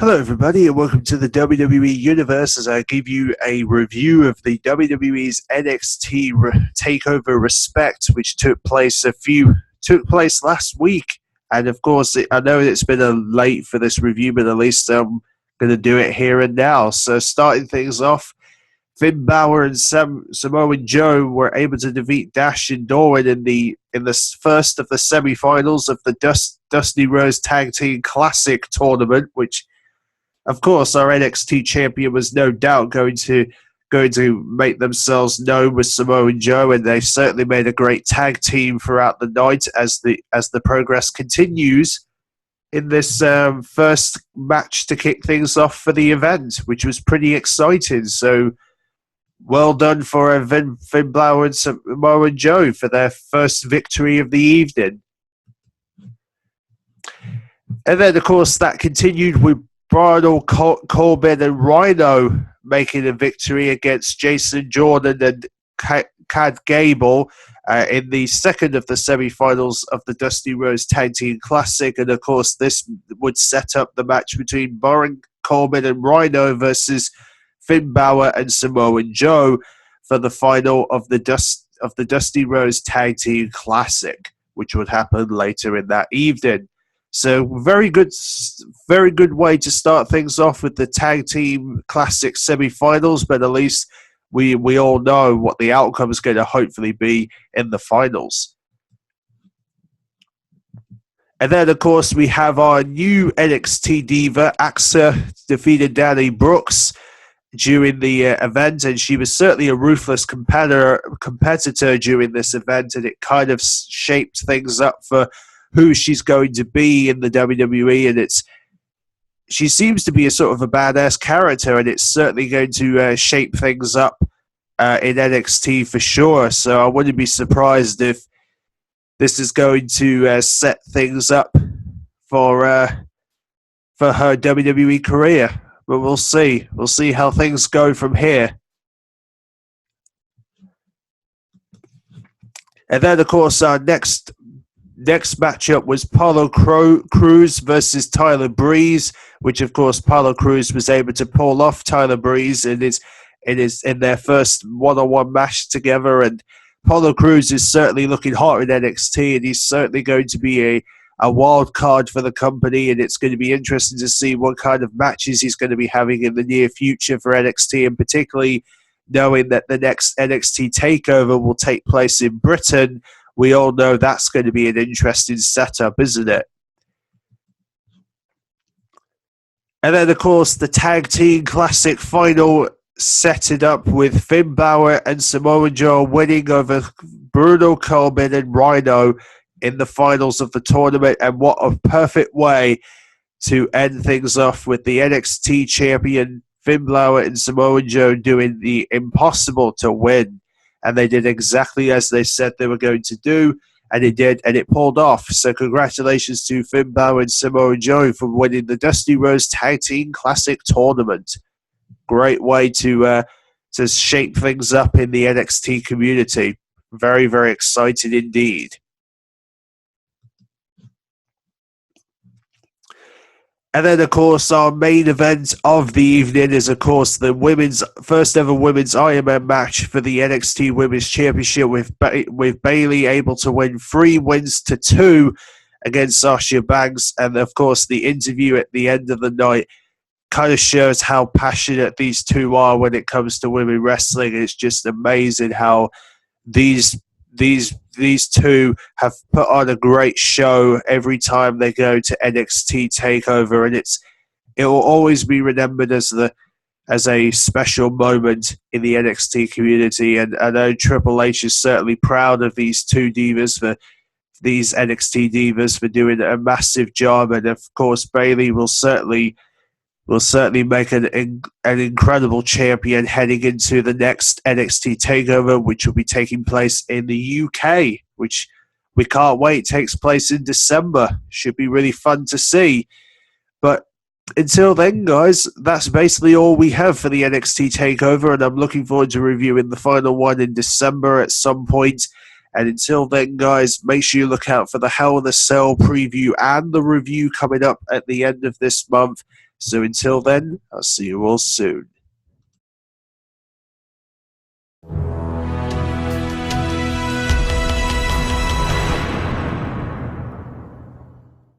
Hello everybody and welcome to the WWE Universe as I give you a review of the WWE's NXT Takeover Respect, which took place last week. And of course, I know it's been late for this review, but at least I'm going to do it here and now. So starting things off, Finn Balor and Samoa Joe were able to defeat Dash and Doran in the first of the semi-finals of the Dusty Rhodes Tag Team Classic tournament, which, of course, our NXT champion was no doubt going to make themselves known with Samoa Joe, and they certainly made a great tag team throughout the night as the progress continues in this first match to kick things off for the event, which was pretty exciting. So, well done for Finn Balor and Samoa Joe for their first victory of the evening. And then, of course, that continued with Brian Corbin and Rhino making a victory against Jason Jordan and Chad Gable in the second of the semi-finals of the Dusty Rhodes Tag Team Classic. And, of course, this would set up the match between Baron Corbin and Rhino versus Finn Balor and Samoa Joe for the final of the Dusty Rhodes Tag Team Classic, which would happen later in that evening. So very good way to start things off with the Tag Team Classic semi-finals, but at least we all know what the outcome is going to hopefully be in the finals. And then, of course, we have our new NXT diva, Axa, defeated Danny Brooks during the event, and she was certainly a ruthless competitor during this event, and it kind of shaped things up for who she's going to be in the WWE, and she seems to be a sort of a badass character, and it's certainly going to shape things up in NXT for sure. So I wouldn't be surprised if this is going to set things up for her WWE career. But we'll see. We'll see how things go from here. And then, of course, our next matchup was Apollo Crews versus Tyler Breeze, which, of course, Apollo Crews was able to pull off Tyler Breeze in their first one-on-one match together. And Apollo Crews is certainly looking hot in NXT, and he's certainly going to be a wild card for the company, and it's going to be interesting to see what kind of matches he's going to be having in the near future for NXT, and particularly knowing that the next NXT takeover will take place in Britain. We all know that's going to be an interesting setup, isn't it? And then, of course, the Tag Team Classic final set it up with Finn Balor and Samoa Joe winning over Bruno Corbin and Rhino in the finals of the tournament. And what a perfect way to end things off with the NXT champion Finn Balor and Samoa Joe doing the impossible to win. And they did exactly as they said they were going to do, and it did, and it pulled off. So congratulations to Finn Balor and Samoa Joe for winning the Dusty Rhodes Tag Team Classic tournament. Great way to shape things up in the NXT community. Very, very exciting indeed. And then, of course, our main event of the evening is, of course, the first ever women's Iron Man match for the NXT Women's Championship, with Bayley able to win 3 wins to 2 against Sasha Banks. And, of course, the interview at the end of the night kind of shows how passionate these two are when it comes to women wrestling. It's just amazing how these two have put on a great show every time they go to NXT Takeover, and it will always be remembered as a special moment in the NXT community. And I know Triple H is certainly proud of these NXT divas for doing a massive job, and of course Bayley will certainly make an incredible champion heading into the next NXT Takeover, which will be taking place in the UK, which we can't wait. Takes place in December. Should be really fun to see. But until then, guys, that's basically all we have for the NXT Takeover, and I'm looking forward to reviewing the final one in December at some point. And until then, guys, make sure you look out for the Hell in a Cell preview and the review coming up at the end of this month. So until then, I'll see you all soon.